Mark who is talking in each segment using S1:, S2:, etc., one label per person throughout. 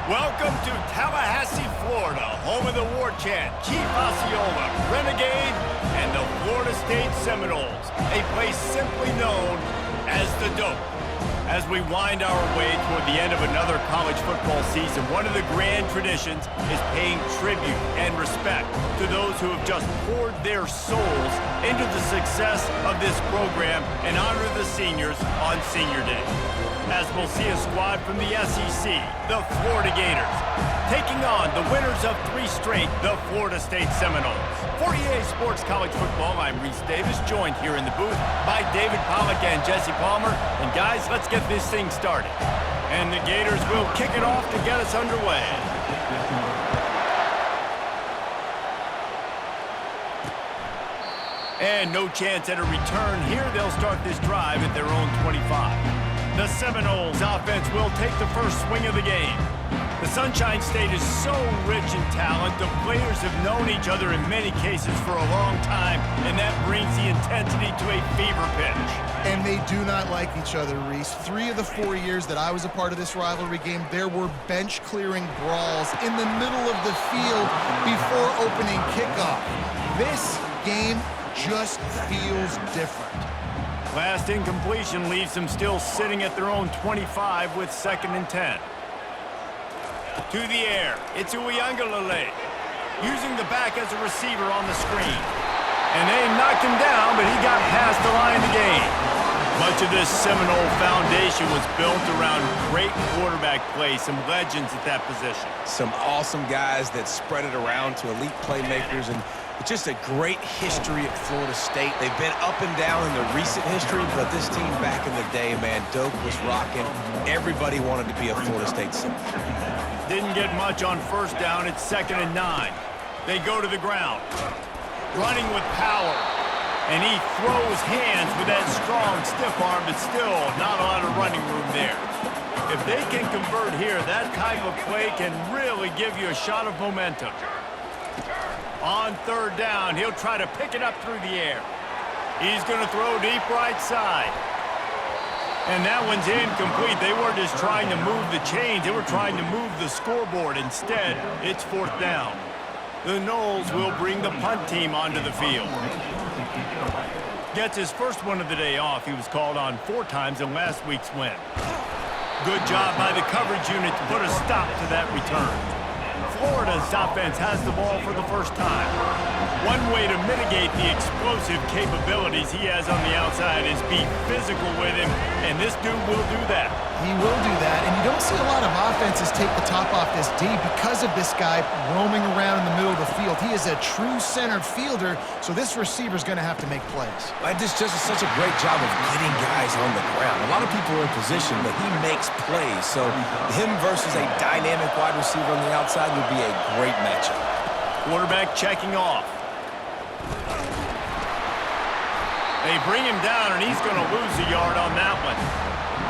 S1: Welcome to Tallahassee, Florida, home of the war chant, Chief Osceola, Renegade, and the Florida State Seminoles, a place simply known as the Dope. As we wind our way toward the end of another college football season, one of the grand traditions is paying tribute and respect to those who have just poured their souls into the success of this program and honor the seniors on Senior Day. As we'll see a squad from the SEC, the Florida Gators, taking on the winners of 3 straight, the Florida State Seminoles. For EA Sports College Football, I'm Reese Davis, joined here in the booth by David Pollack and Jesse Palmer. And guys, let's get this thing started. And the Gators will kick it off to get us underway. And no chance at a return here. They'll start this drive at their own 25. The Seminoles offense will take the first swing of the game. The Sunshine State is so rich in talent. The players have known each other in many cases for a long time, and that brings the intensity to a fever pitch.
S2: And they do not like each other, Reese. 3 of the 4 years that I was a part of this rivalry game, there were bench-clearing brawls in the middle of the field before opening kickoff. This game just feels different.
S1: Last incompletion leaves them still sitting at their own 25 with 2nd and 10. To the air, it's Uiagalelei, using the back as a receiver on the screen. And they knocked him down, but he got past the line to gain. Much of this Seminole foundation was built around great quarterback play, some legends at that position.
S3: Some awesome guys that spread it around to elite playmakers, and it's just a great history at Florida State. They've been up and down in the recent history, but this team back in the day, man, Doak was rocking. Everybody wanted to be a Florida State Seminole.
S1: Didn't get much on 1st down. It's 2nd and 9. They go to the ground. Running with power. And he throws hands with that strong, stiff arm, but still not a lot of running room there. If they can convert here, that type of play can really give you a shot of momentum. On 3rd down, he'll try to pick it up through the air. He's going to throw deep right side. And that one's incomplete. They weren't just trying to move the chains. They were trying to move the scoreboard. Instead, it's 4th down. The Noles will bring the punt team onto the field. Gets his first one of the day off. He was called on 4 times in last week's win. Good job by the coverage unit to put a stop to that return. Florida's offense has the ball for the first time. One way to mitigate the explosive capabilities he has on the outside is be physical with him, and this dude will do that.
S2: He will do that, and you don't see a lot of offenses take the top off this D because of this guy roaming around in the middle of the field. He is a true center fielder, so this receiver's going to have to make plays.
S3: This just is such a great job of getting guys on the ground. A lot of people are in position, but he makes plays, so him versus a dynamic wide receiver on the outside would be a great matchup.
S1: Quarterback checking off. They bring him down, and he's going to lose a yard on that one.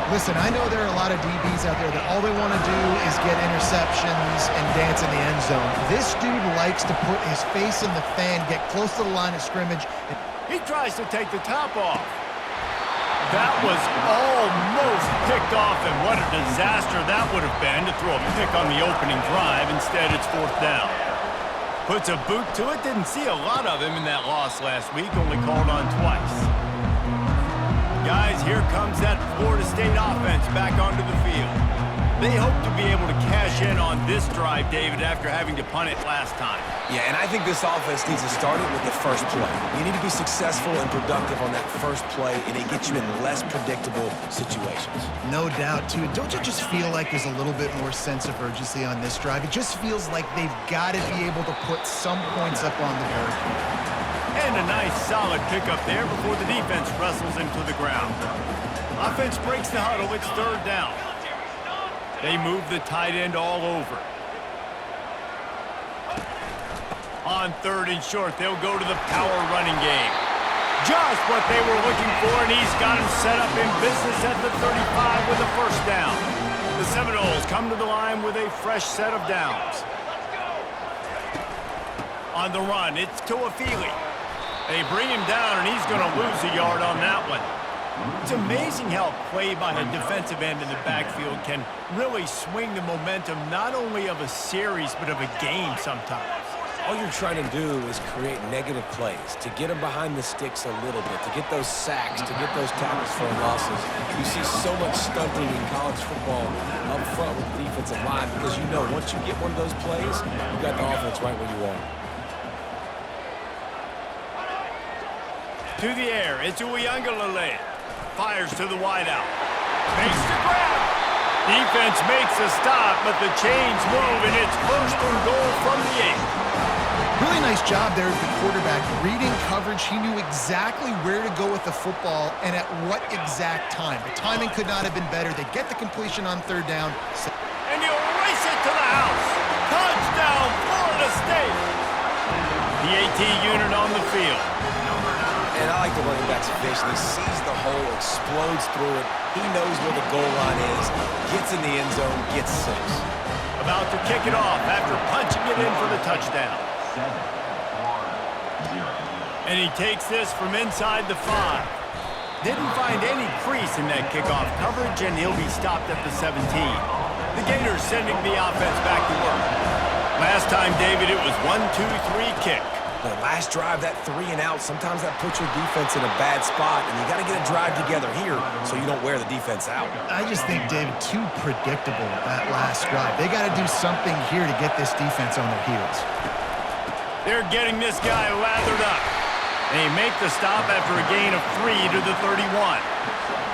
S2: Listen, I know there are a lot of DBs out there that all they want to do is get interceptions and dance in the end zone. This dude likes to put his face in the fan, get close to the line of scrimmage.
S1: He tries to take the top off. That was almost picked off, and what a disaster that would have been to throw a pick on the opening drive. Instead, it's 4th down. Puts a boot to it. Didn't see a lot of him in that loss last week, only called on twice. Guys, here comes that Florida State offense back onto the field. They hope to be able to cash in on this drive, David, after having to punt it last time.
S3: Yeah, and I think this offense needs to start it with the first play. You need to be successful and productive on that first play, and it gets you in less predictable situations.
S2: No doubt, too. Don't you just feel like there's a little bit more sense of urgency on this drive? It just feels like they've got to be able to put some points up on the board here.
S1: And a nice, solid pickup there before the defense wrestles him to the ground. Offense breaks the huddle. It's 3rd down. They move the tight end all over. On 3rd and short, they'll go to the power running game. Just what they were looking for, and he's got him set up in business at the 35 with a 1st down. The Seminoles come to the line with a fresh set of downs. On the run, it's Tuafili. They bring him down, and he's going to lose a yard on that one. It's amazing how a play by a defensive end in the backfield can really swing the momentum not only of a series but of a game sometimes.
S3: All you're trying to do is create negative plays, to get them behind the sticks a little bit, to get those sacks, to get those tackles for losses. You see so much stunting in college football up front with the defensive line because you know once you get one of those plays, you got the offense right where you want it.
S1: To the air, it's Uiagalelei. Fires to the wideout. Makes the grab. Defense makes a stop, but the chains move, and it's first and goal from the 8.
S2: Really nice job there as the quarterback. Reading coverage, he knew exactly where to go with the football and at what exact time. The timing could not have been better. They get the completion on third down.
S1: And you race it to the house. Touchdown, Florida State. The AT unit on the field.
S3: And I like the running back's vision. He sees the hole, explodes through it. He knows where the goal line is, gets in the end zone, gets 6.
S1: About to kick it off after punching it in for the touchdown. And he takes this from inside the 5. Didn't find any crease in that kickoff coverage, and he'll be stopped at the 17. The Gators sending the offense back to work. Last time, David, it was 1-2-3 kick.
S3: The last drive, that 3 and out, sometimes that puts your defense in a bad spot, and you got to get a drive together here so you don't wear the defense out.
S2: I just think, David, too predictable that last drive. They got to do something here to get this defense on their heels.
S1: They're getting this guy lathered up. They make the stop after a gain of 3 to the 31.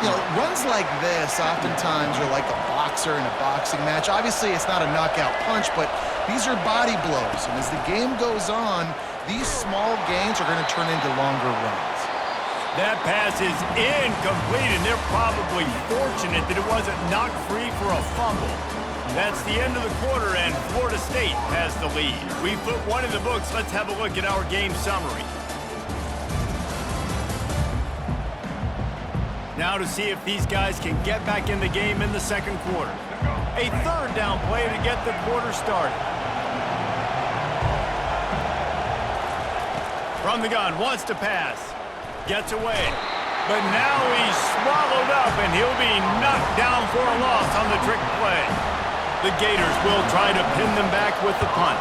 S2: You know, runs like this oftentimes are like a boxer in a boxing match. Obviously, it's not a knockout punch, but these are body blows. And as the game goes on, these small gains are going to turn into longer runs.
S1: That pass is incomplete, and they're probably fortunate that it wasn't knocked free for a fumble. That's the end of the quarter, and Florida State has the lead. We put one in the books. Let's have a look at our game summary. Now to see if these guys can get back in the game in the second quarter. A third down play to get the quarter started. From the gun, wants to pass. Gets away. But now he's swallowed up, and he'll be knocked down for a loss on the trick play. The Gators will try to pin them back with the punt.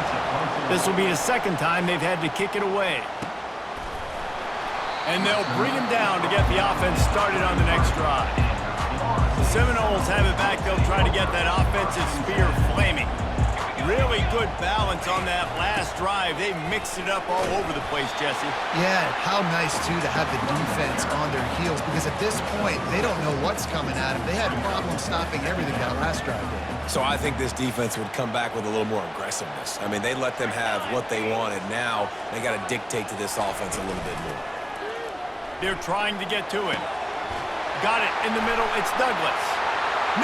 S1: This will be the second time they've had to kick it away. And they'll bring him down to get the offense started on the next drive. The Seminoles have it back. They'll try to get that offensive spear flaming. Really good balance on that last drive. They mixed it up all over the place, Jesse.
S2: Yeah, how nice, too, to have the defense on their heels, because at this point, they don't know what's coming at them. They had problems stopping everything that last drive did.
S3: So I think this defense would come back with a little more aggressiveness. I mean, they let them have what they wanted. Now they got to dictate to this offense a little bit more.
S1: They're trying to get to it. Got it in the middle. It's Douglas.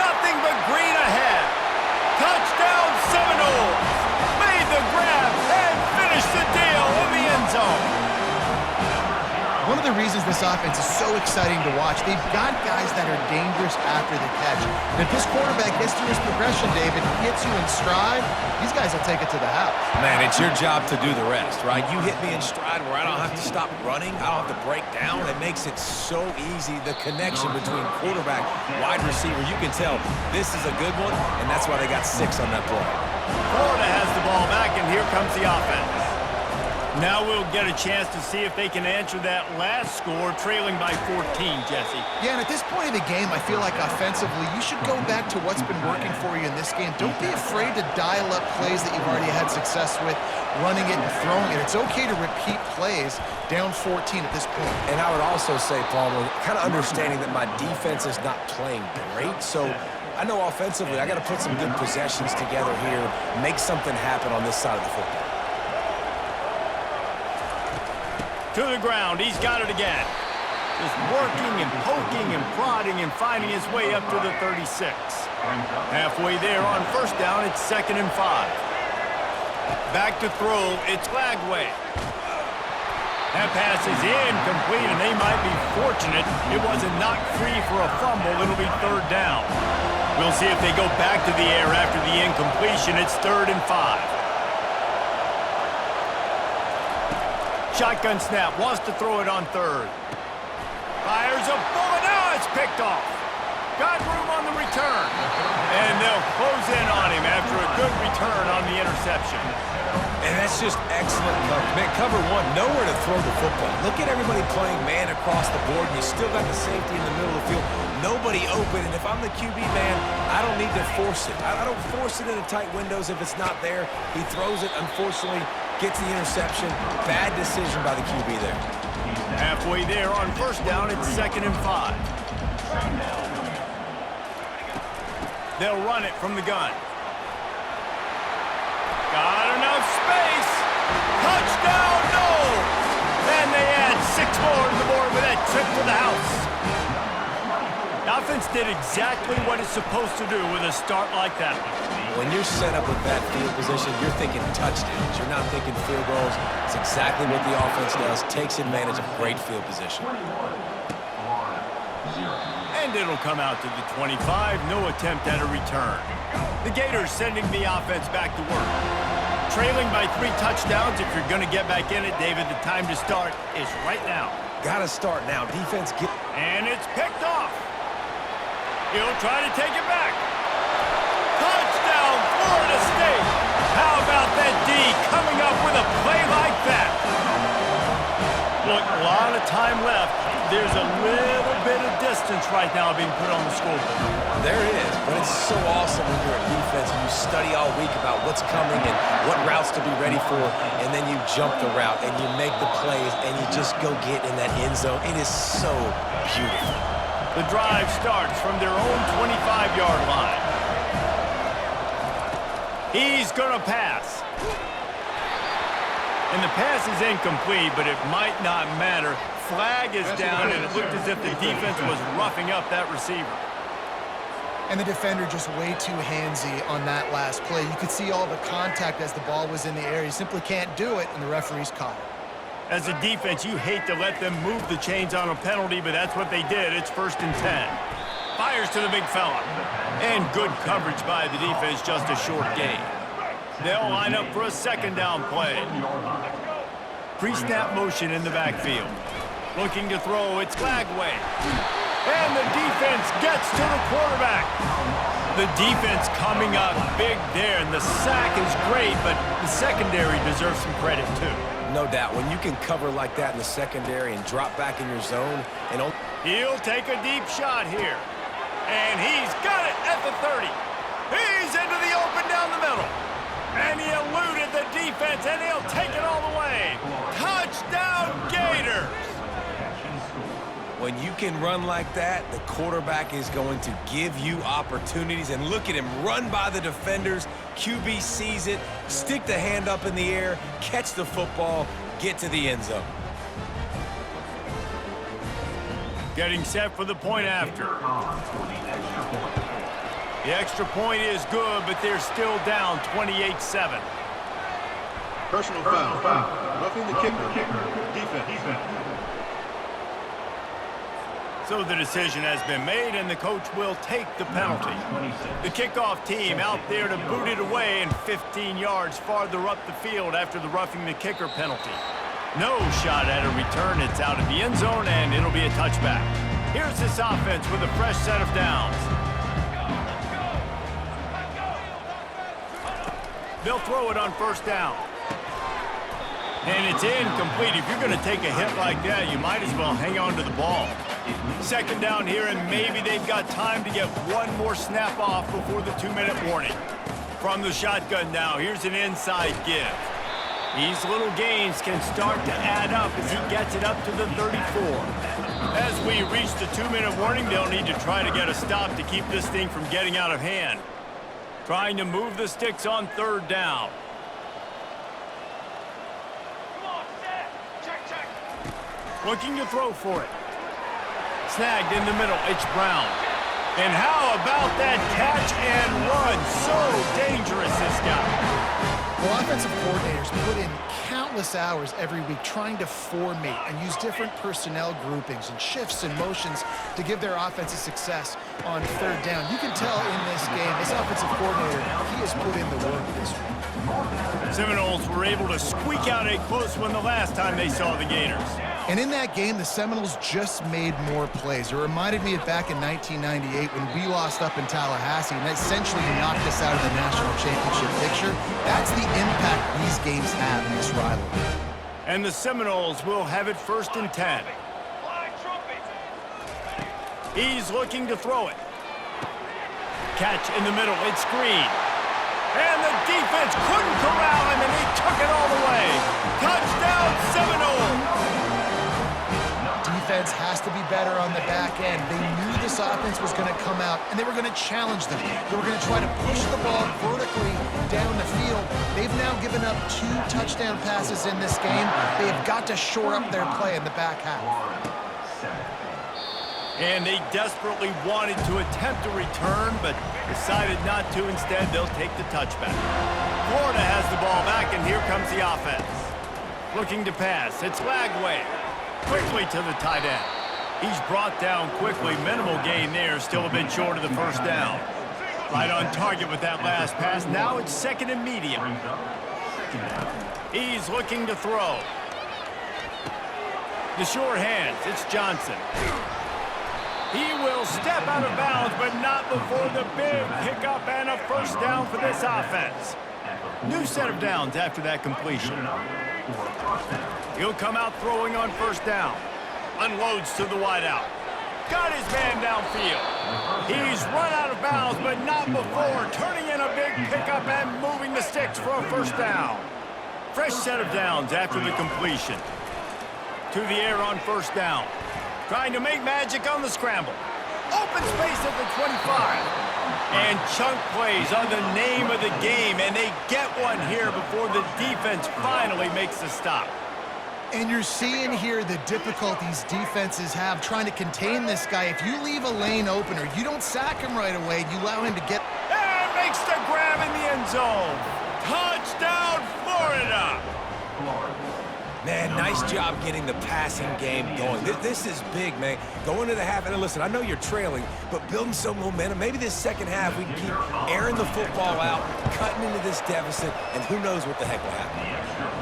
S1: Nothing but green ahead. Touchdown Seminoles. Made the grab and finished the deal in the end zone.
S2: One of the reasons this offense is so exciting to watch, they've got guys that are dangerous after the catch. And if this quarterback gets through his progression, David, he hits you in stride, these guys will take it to the house.
S3: Man, it's your job to do the rest, right? You hit me in stride where I don't have to stop running. I don't have to break down. It makes it so easy, the connection between quarterback, wide receiver. You can tell this is a good one, and that's why they got 6 on that play.
S1: Florida has the ball back, and here comes the offense. Now we'll get a chance to see if they can answer that last score, trailing by 14, Jesse.
S2: Yeah, and at this point of the game, I feel like offensively, you should go back to what's been working for you in this game. Don't be afraid to dial up plays that you've already had success with, running it and throwing it. It's okay to repeat plays down 14 at this point.
S3: And I would also say, Palmer, kind of understanding that my defense is not playing great, so I know offensively I got to put some good possessions together here, make something happen on this side of the football.
S1: To the ground, he's got it again. Just working and poking and prodding and finding his way up to the 36. Halfway there on first down, it's 2nd and 5. Back to throw, it's Lagway. That pass is incomplete, and they might be fortunate it wasn't knocked free for a fumble. It'll be 3rd down. We'll see if they go back to the air after the incompletion. It's 3rd and 5. Shotgun snap, wants to throw it on 3rd. Fires a bullet out, It's picked off. Got room on the return. And they'll close in on him after a good return on the interception.
S3: And that's just excellent coverage. Man, cover one, nowhere to throw the football. Look at everybody playing man across the board, and you still got the safety in the middle of the field. Nobody open, and if I'm the QB, man, I don't need to force it. I don't force it into tight windows if it's not there. He throws it, unfortunately, gets the interception. Bad decision by the QB there.
S1: Halfway there on first down, it's 2nd and 5. They'll run it from the gun. Got enough space. Touchdown, no! And they add 6 more to the board with that trip to the house. The offense did exactly what it's supposed to do with a start like that one.
S3: When you're set up with that field position, you're thinking touchdowns. You're not thinking field goals. It's exactly what the offense does. Takes advantage of great field position.
S1: And it'll come out to the 25. No attempt at a return. The Gators sending the offense back to work. Trailing by 3 touchdowns. If you're going to get back in it, David, the time to start is right now.
S3: Got to start now. Defense get...
S1: And it's picked off. He'll try to take it back. Touchdown, Florida State. How about that D coming up with a play like that? Look, a lot of time left. There's a little bit of distance right now being put on the scoreboard.
S3: There is, but it's so awesome when you're a defense and you study all week about what's coming and what routes to be ready for, and then you jump the route and you make the plays and you just go get in that end zone. It is so beautiful.
S1: The drive starts from their own 25-yard line. He's going to pass. And the pass is incomplete, but it might not matter. Flag is down, and it looked as if the defense was roughing up that receiver.
S2: And the defender just way too handsy on that last play. You could see all the contact as the ball was in the air. He simply can't do it, and the referee's caught it.
S1: As a defense, you hate to let them move the chains on a penalty, but that's what they did. It's 1st and 10. Fires to the big fella. And good coverage by the defense, just a short gain. They'll line up for a 2nd down play. Pre-snap motion in the backfield. Looking to throw, it's Lagway. And the defense gets to the quarterback. The defense coming up big there, and the sack is great, but the secondary deserves some credit too.
S3: No doubt. When you can cover like that in the secondary and drop back in your zone, and
S1: he'll take a deep shot here. And he's got it at the 30. He's into the open down the middle. And he eluded the defense, and he'll take it all the way. Touchdown, Gators!
S3: When you can run like that, the quarterback is going to give you opportunities. And look at him run by the defenders. QB sees it, stick the hand up in the air, catch the football, get to the end zone.
S1: Getting set for the point after. The extra point is good, but they're still down 28-7.
S4: Personal foul. Roughing the kicker. Defense.
S1: So the decision has been made, and the coach will take the penalty. The kickoff team out there to boot it away and 15 yards farther up the field after the roughing the kicker penalty. No shot at a return. It's out of the end zone, and it'll be a touchback. Here's this offense with a fresh set of downs. They'll throw it on 1st down. And it's incomplete. If you're going to take a hit like that, you might as well hang on to the ball. 2nd down here, and maybe they've got time to get one more snap off before the 2-minute warning. From the shotgun now, here's an inside give. These little gains can start to add up as he gets it up to the 34. As we reach the 2-minute warning, they'll need to try to get a stop to keep this thing from getting out of hand. Trying to move the sticks on 3rd down. Looking to throw for it. Snagged in the middle, it's Brown. And how about that catch and run? So dangerous, this guy.
S2: Well, offensive coordinators put in countless hours every week trying to formate and use different personnel groupings and shifts and motions to give their offensive success on 3rd down. You can tell in this game, this offensive coordinator, he has put in the work this week.
S1: Seminoles were able to squeak out a close one the last time they saw the Gators.
S2: And in that game, the Seminoles just made more plays. It reminded me of back in 1998 when we lost up in Tallahassee and essentially knocked us out of the national championship picture. That's the impact these games have in this rivalry.
S1: And the Seminoles will have it 1st and 10. He's looking to throw it. Catch in the middle. It's Green. And the defense couldn't corral him, and he took it all the way. Touchdown, Seminoles!
S2: Defense has to be better on the back end. They knew this offense was going to come out, and they were going to challenge them. They were going to try to push the ball vertically down the field. They've now given up 2 touchdown passes in this game. They have got to shore up their play in the back half.
S1: And they desperately wanted to attempt a return, but decided not to. Instead, they'll take the touchback. Florida has the ball back, and here comes the offense. Looking to pass. It's Lagway. Quickly to the tight end. He's brought down quickly. Minimal gain there. Still a bit short of the 1st down. Right on target with that last pass. Now it's 2nd and medium. He's looking to throw. The short hands. It's Johnson. He will step out of bounds, but not before the big pickup and a 1st down for this offense. New set of downs after that completion. He'll come out throwing on 1st down. Unloads to the wideout. Got his man downfield. He's run out of bounds, but not before turning in a big pickup and moving the sticks for a 1st down. Fresh set of downs after the completion. To the air on 1st down. Trying to make magic on the scramble. Open space at the 25. And chunk plays are the name of the game, and they get one here before the defense finally makes the stop.
S2: And you're seeing here the difficulties defenses have trying to contain this guy. If you leave a lane open or you don't sack him right away, you allow him to get...
S1: And makes the grab in the end zone. Touchdown, Florida!
S3: Man, nice job getting the passing game going. This is big, man. Going to the half, and listen, I know you're trailing, but building some momentum. Maybe this 2nd half we can keep airing the football out, cutting into this deficit, and who knows what the heck will happen.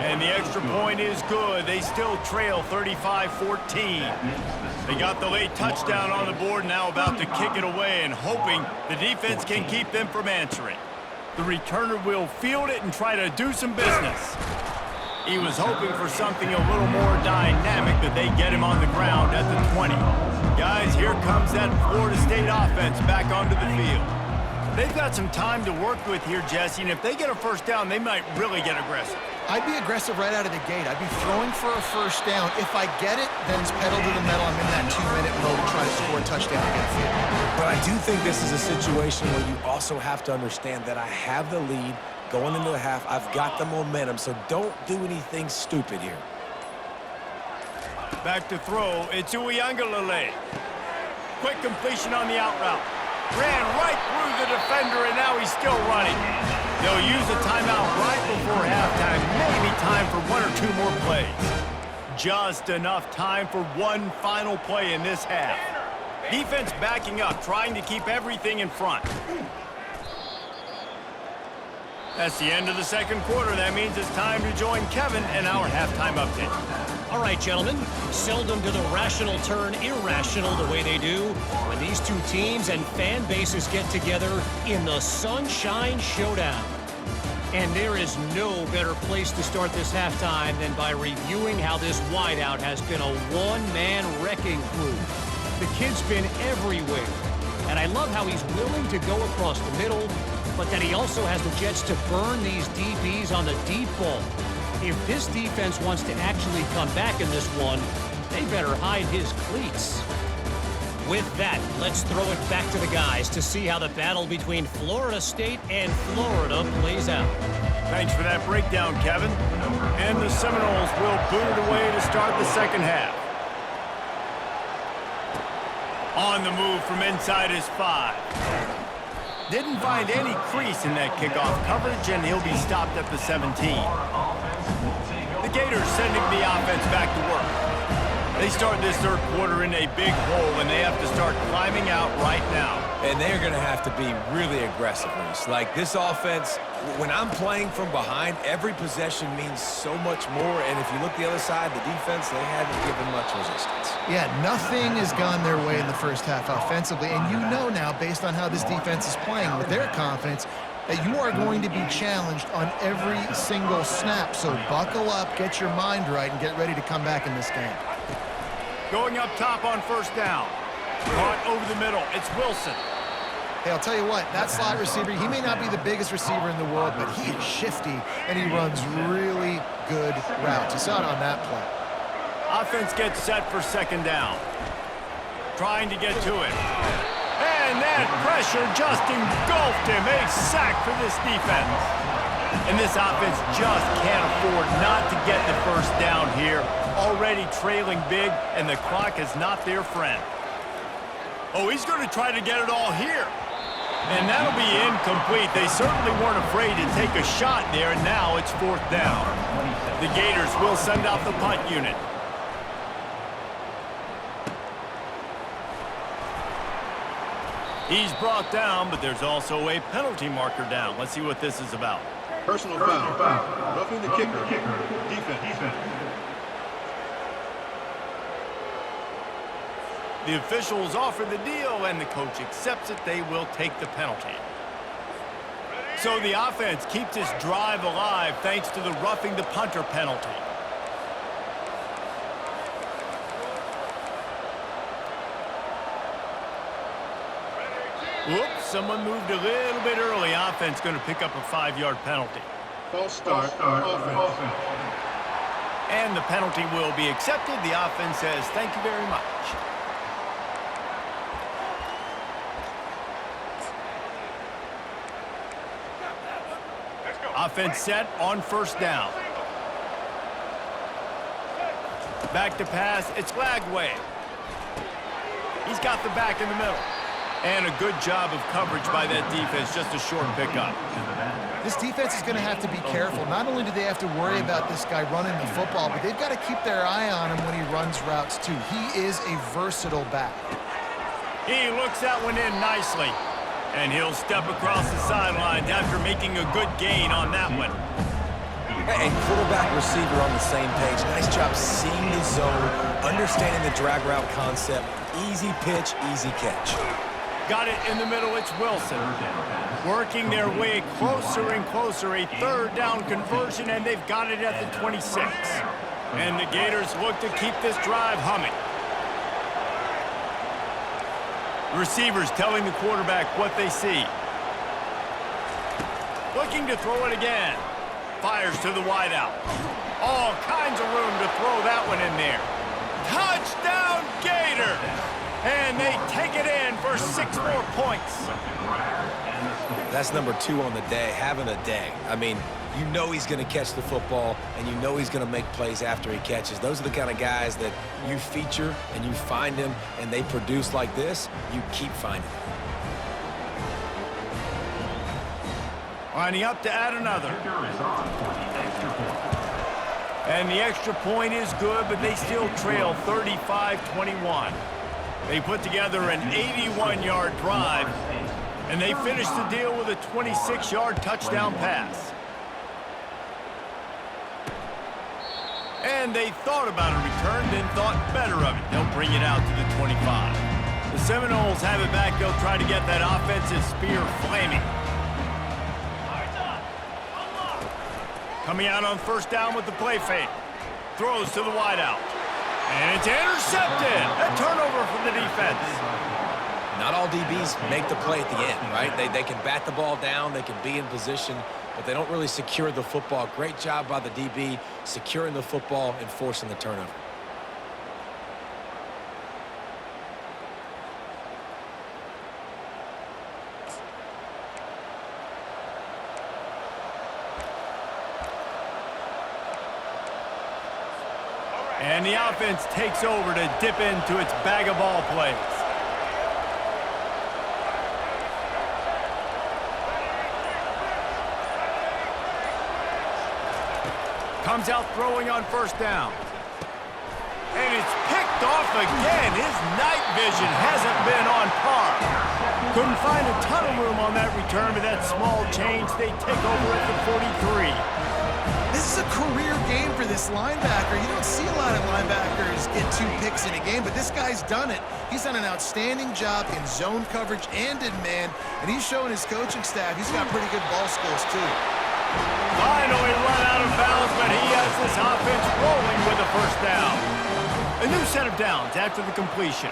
S1: And the extra point is good. They still trail 35-14. They got the late touchdown on the board, now about to kick it away and hoping the defense can keep them from answering. The returner will field it and try to do some business. He was hoping for something a little more dynamic, but they get him on the ground at the 20. Guys, here comes that Florida State offense back onto the field. They've got some time to work with here, Jesse, and if they get a 1st down, they might really get aggressive.
S2: I'd be aggressive right out of the gate. I'd be throwing for a 1st down. If I get it, then it's pedal to the metal. I'm in that 2-minute mode trying to score a touchdown and get a field.
S3: But I do think this is a situation where you also have to understand that I have the lead going into the half. I've got the momentum, so don't do anything stupid here.
S1: Back to throw. It's Uiagalelei. Quick completion on the out route. Ran right through the defender, and now he's still running. They'll use a timeout right before halftime. Maybe time for 1 or 2 more plays. Just enough time for one final play in this half. Defense backing up, trying to keep everything in front. That's the end of the 2nd quarter. That means it's time to join Kevin and our halftime update.
S5: All right, gentlemen. Seldom do the rational turn irrational the way they do when these 2 teams and fan bases get together in the Sunshine Showdown. And there is no better place to start this halftime than by reviewing how this wideout has been a one-man wrecking crew. The kid's been everywhere, and I love how he's willing to go across the middle, but that he also has the jets to burn these DBs on the deep ball. If this defense wants to actually come back in this one, they better hide his cleats. With that, let's throw it back to the guys to see how the battle between Florida State and Florida plays out.
S1: Thanks for that breakdown, Kevin. And the Seminoles will boot it away to start the 2nd half. On the move from inside his 5. Didn't find any crease in that kickoff coverage, and he'll be stopped at the 17. The Gators sending the offense back to work. They start this third quarter in a big hole, and they have to start climbing out right now.
S3: And they're going to have to be really aggressive, Reese. Like, this offense, when I'm playing from behind, every possession means so much more. And if you look the other side, the defense, they haven't given much resistance.
S2: Yeah, nothing has gone their way in the first half offensively. And you know now, based on how this defense is playing with their confidence, that you are going to be challenged on every single snap. So buckle up, get your mind right, and get ready to come back in this game.
S1: Going up top on first down. Caught over the middle. It's Wilson.
S2: Hey, I'll tell you what, that slot receiver, he may not be the biggest receiver in the world, but he is shifty, and he runs really good routes. You saw it on that play.
S1: Offense gets set for second down. Trying to get to it. And that pressure just engulfed him. A sack for this defense. And this offense just can't afford not to get the first down here. Already trailing big, and the clock is not their friend. Oh, he's going to try to get it all here. And that'll be incomplete. They certainly weren't afraid to take a shot there, and now it's fourth down. The Gators will send out the punt unit. He's brought down, but there's also a penalty marker down. Let's see what this is about.
S4: Personal foul. Roughing the kicker. Defense.
S1: The officials offer the deal, and the coach accepts it. They will take the penalty. So the offense keeps this drive alive thanks to the roughing the punter penalty. Whoops, someone moved a little bit early. Offense going to pick up a 5-yard penalty.
S4: False start. Offense.
S1: And the penalty will be accepted. The offense says, thank you very much. Offense set on first down. Back to pass. It's Lagway. He's got the back in the middle. And a good job of coverage by that defense. Just a short pickup.
S2: This defense is going to have to be careful. Not only do they have to worry about this guy running the football, but they've got to keep their eye on him when he runs routes too. He is a versatile back.
S1: He looks that one in nicely. And he'll step across the sidelines after making a good gain on that one.
S3: And quarterback receiver on the same page. Nice job seeing the zone, understanding the drag route concept. Easy pitch, easy catch.
S1: Got it in the middle. It's Wilson. Working their way closer and closer. A third down conversion, and they've got it at the 26. And the Gators look to keep this drive humming. Receivers telling the quarterback what they see. Looking to throw it again. Fires to the wideout. All kinds of room to throw that one in there. Touchdown, Gators! And they take it in for 6 more points.
S3: That's number 2 on the day, having a day. I mean, you know he's going to catch the football, and you know he's going to make plays after he catches. Those are the kind of guys that you feature and you find them, and they produce like this, you keep finding them.
S1: Lining up to add another. And the extra point is good, but they still trail 35-21. They put together an 81-yard drive, and they finish the deal with a 26-yard touchdown pass. And they thought about a return, then thought better of it. They'll bring it out to the 25. The Seminoles have it back. They'll try to get that offensive spear flaming. Coming out on first down with the play fake. Throws to the wideout. And it's intercepted. A turnover for the defense.
S3: Not all DBs make the play at the end, right? They can bat the ball down, they can be in position, but they don't really secure the football. Great job by the DB securing the football and forcing the turnover.
S1: And the offense takes over to dip into its bag of ball plays. Comes out throwing on first down. And it's picked picked off again. His night vision hasn't been on par. Couldn't find a ton of room on that return, but that small change, they take over at the 43.
S2: This is a career game for this linebacker. You don't see a lot of linebackers get 2 picks in a game, but this guy's done it. He's done an outstanding job in zone coverage and in man, and he's showing his coaching staff he's got pretty good ball skills too.
S1: Finally run out of bounds, but he has this offense rolling with a first down. A new set of downs after the completion.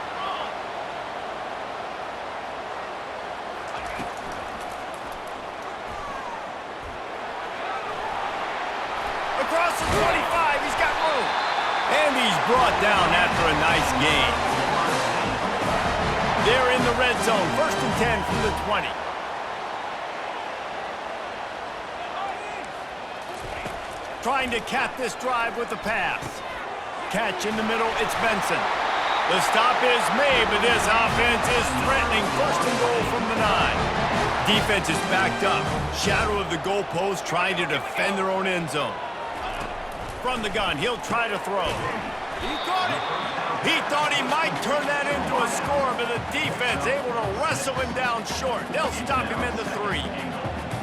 S1: Across the 25, he's got room. And he's brought down after a nice gain. They're in the red zone, 1st and 10 from the 20. Trying to cap this drive with the pass. Catch in the middle, it's Benson. The stop is made, but this offense is threatening 1st and goal from the 9. Defense is backed up. Shadow of the goalpost trying to defend their own end zone. From the gun, he'll try to throw. He got it. He thought he might turn that into a score, but the defense able to wrestle him down short. They'll stop him at the 3.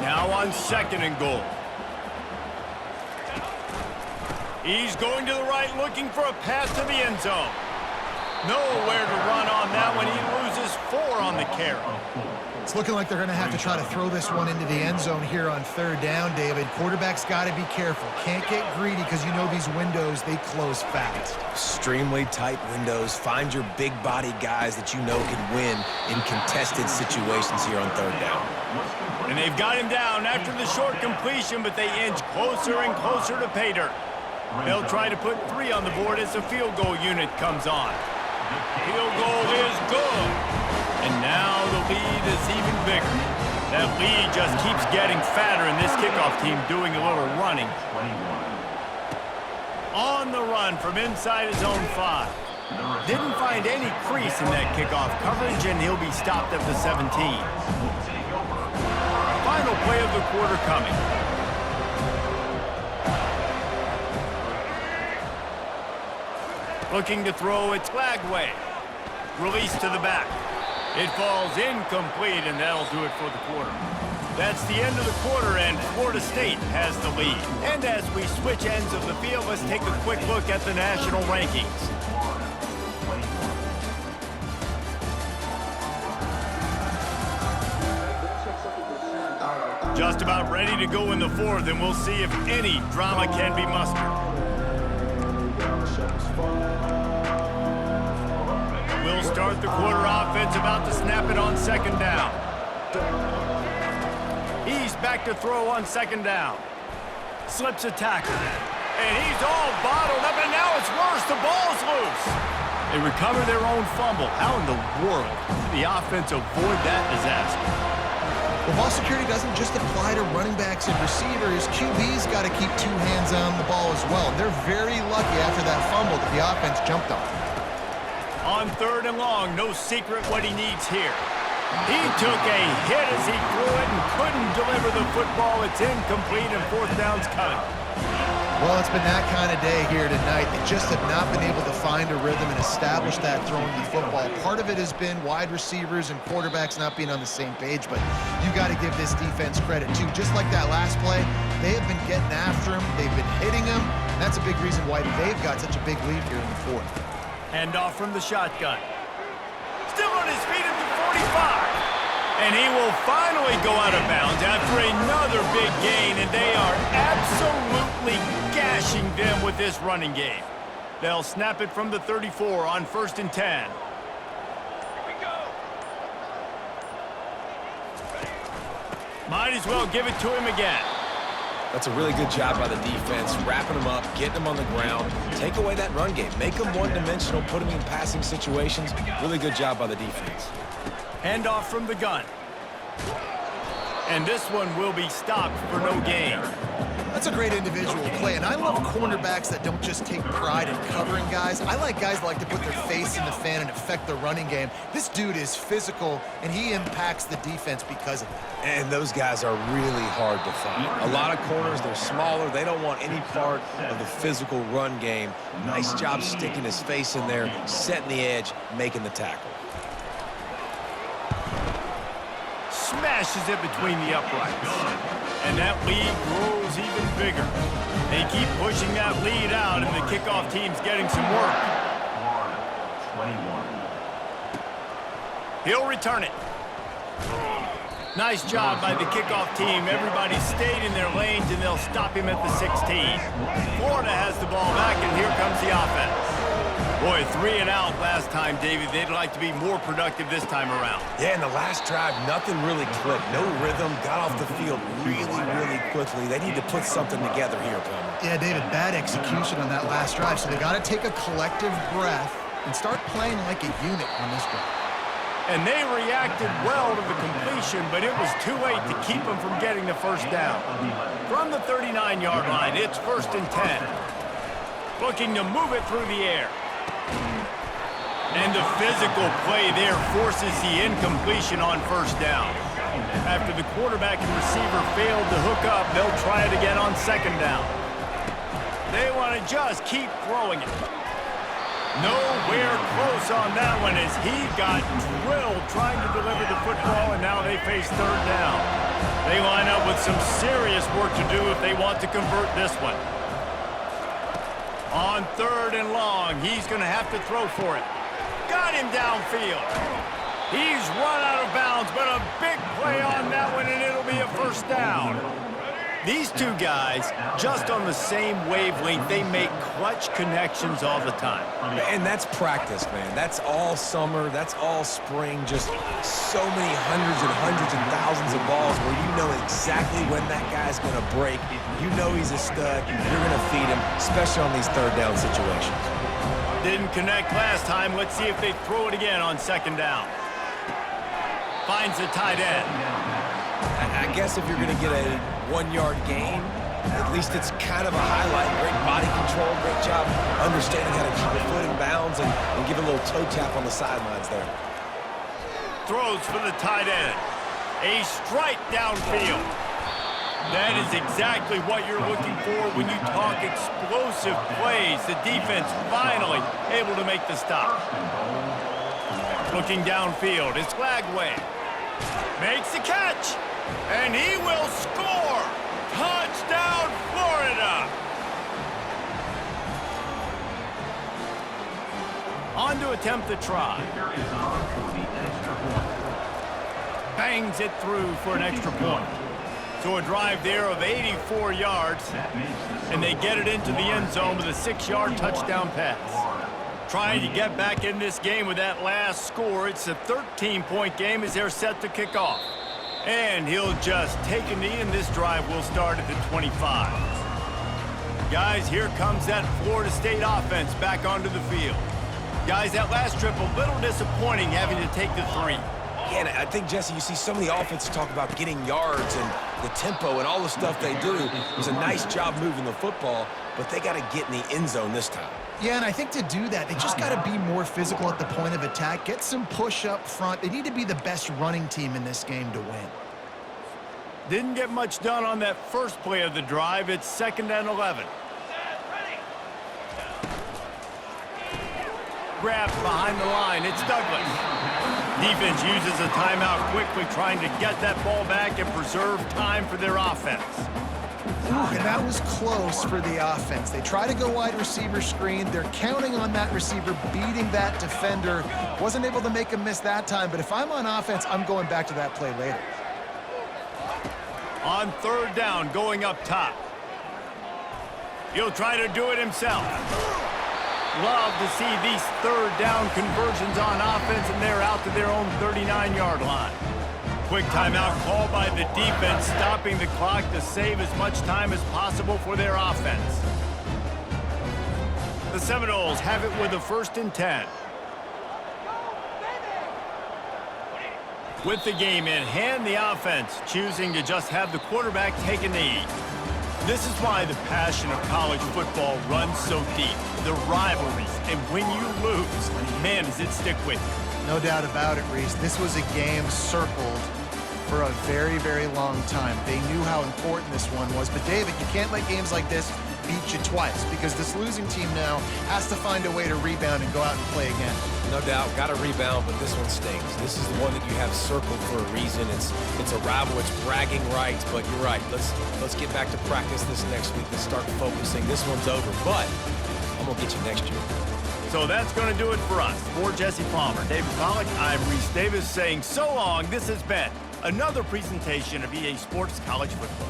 S1: Now on 2nd and goal. He's going to the right, looking for a pass to the end zone. Nowhere to run on that one. He loses 4 on the carry.
S2: It's looking like they're going to have to try to throw this one into the end zone here on 3rd down, David. Quarterback's got to be careful. Can't get greedy because you know these windows, they close fast.
S3: Extremely tight windows. Find your big body guys that you know can win in contested situations here on 3rd down.
S1: And they've got him down after the short completion, but they inch closer and closer to pay dirt. They'll try to put 3 on the board as the field goal unit comes on. Field goal is good. And now the lead is even bigger. That lead just keeps getting fatter, and this kickoff team doing a little running. On the run from inside his own 5. Didn't find any crease in that kickoff coverage, and he'll be stopped at the 17. Final play of the quarter coming. Looking to throw, it's Glagway. Release to the back. It falls incomplete, and that'll do it for the quarter. That's the end of the quarter, and Florida State has the lead. And as we switch ends of the field, let's take a quick look at the national rankings. Just about ready to go in the 4th, and we'll see if any drama can be mustered. We'll start the quarter offense, about to snap it on 2nd down. He's back to throw on 2nd down. Slips a tackle. And he's all bottled up, and now it's worse. The ball's loose. They recover their own fumble. How in the world did the offense avoid that disaster?
S2: Well, ball security doesn't just apply to running backs and receivers. QB's got to keep 2 hands on the ball as well. They're very lucky after that fumble that the offense jumped on.
S1: On 3rd and long, no secret what he needs here. He took a hit as he threw it and couldn't deliver the football. It's incomplete, and 4th down's coming.
S2: Well, it's been that kind of day here tonight. They just have not been able to find a rhythm and establish that throwing the football. Part of it has been wide receivers and quarterbacks not being on the same page, but you got to give this defense credit, too. Just like that last play, they have been getting after him. They've been hitting him. That's a big reason why they've got such a big lead here in the 4th.
S1: Handoff from the shotgun. Still on his feet at the 45. And he will finally go out of bounds after another big gain, and they are absolutely gashing them with this running game. They'll snap it from the 34 on 1st and 10. Here we go. Might as well give it to him again.
S3: That's a really good job by the defense, wrapping them up, getting them on the ground. Take away that run game. Make them one-dimensional, put them in passing situations. Really good job by the defense.
S1: Handoff from the gun. And this one will be stopped for no gain.
S2: That's a great individual play, and I love cornerbacks that don't just take pride in covering guys. I like guys that like to put their face in the fan and affect the running game. This dude is physical, and he impacts the defense because of that.
S3: And those guys are really hard to find. A lot of corners, they're smaller. They don't want any part of the physical run game. Nice job sticking his face in there, setting the edge, making the tackle.
S1: Smashes it between the uprights. And that lead grows even bigger. They keep pushing that lead out, and the kickoff team's getting some work. He'll return it. Nice job by the kickoff team. Everybody stayed in their lanes, and they'll stop him at the 16. Florida has the ball back, and here comes the offense. Boy, 3 and out last time, David. They'd like to be more productive this time around.
S3: Yeah, in the last drive, nothing really clicked. No rhythm, got off the field really quickly. They need to put something together here, Palmer.
S2: Yeah, David, bad execution on that last drive, so they got to take a collective breath and start playing like a unit on this drive.
S1: And they reacted well to the completion, but it was too late to keep them from getting the first down. From the 39-yard line, it's 1st and 10. Looking to move it through the air. And the physical play there forces the incompletion on 1st down. After the quarterback and receiver failed to hook up, they'll try it again on 2nd down. They want to just keep throwing it. Nowhere close on that one as he got drilled trying to deliver the football, and now they face 3rd down. They line up with some serious work to do if they want to convert this one. On 3rd and long, he's going to have to throw for it. Got him downfield. He's run out of bounds, but a big play on that one, and it'll be a 1st down. These two guys, just on the same wavelength, they make clutch connections all the time.
S3: And that's practice, man. That's all summer. That's all spring. Just so many hundreds and thousands of balls where you know exactly when that guy's going to break. You know he's a stud. You're going to feed him, especially on these 3rd down situations.
S1: Didn't connect last time. Let's see if they throw it again on 2nd down. Finds the tight end.
S3: I guess if you're going to get a 1-yard gain, at least it's kind of a highlight. Great body control, great job understanding how to keep a foot in bounds and give a little toe tap on the sidelines there.
S1: Throws for the tight end. A strike downfield. That is exactly what you're looking for when you talk explosive plays. The defense finally able to make the stop. Looking downfield, it's Lagway. Makes the catch, and he will score. Touchdown, Florida. On to attempt the try. Bangs it through for an extra point. So a drive there of 84 yards, and they get it into the end zone with a 6-yard touchdown pass. Trying to get back in this game with that last score. It's a 13-point game as they're set to kick off. And he'll just take a knee, and this drive will start at the 25. Guys, here comes that Florida State offense back onto the field. Guys, that last trip a little disappointing having to take the 3.
S3: Yeah, and I think, Jesse, you see so many offenses talk about getting yards and the tempo and all the stuff they do. It was a nice job moving the football, but they got to get in the end zone this time.
S2: Yeah, and I think to do that, they just got to be more physical at the point of attack, get some push up front. They need to be the best running team in this game to win.
S1: Didn't get much done on that first play of the drive. It's 2nd and 11. Grabbed behind the line. It's Douglas. Defense uses a timeout quickly, trying to get that ball back and preserve time for their offense.
S2: And that was close for the offense. They try to go wide receiver screen. They're counting on that receiver beating that defender. Wasn't able to make him miss that time, but if I'm on offense, I'm going back to that play later.
S1: On 3rd down, going up top. He'll try to do it himself. Love to see these 3rd down conversions on offense, and they're out to their own 39-yard line. Quick timeout called by the defense, stopping the clock to save as much time as possible for their offense. The Seminoles have it with a 1st and 10. With the game in hand, the offense choosing to just have the quarterback take a knee. This is why the passion of college football runs so deep. The rivalries, and when you lose, man, does it stick with you.
S2: No doubt about it, Reese. This was a game circled for a very, very long time. They knew how important this one was. But, David, you can't let games like this beat you twice because this losing team now has to find a way to rebound and go out and play again.
S3: No doubt, got to rebound, but this one stings. This is the one that you have circled for a reason. It's a rival, it's bragging rights, but you're right. Let's get back to practice this next week. Let's start focusing. This one's over, but I'm going to get you next year.
S1: So that's going to do it for us. For Jesse Palmer, David Pollack, I'm Reese Davis saying so long. This has been another presentation of EA Sports College Football.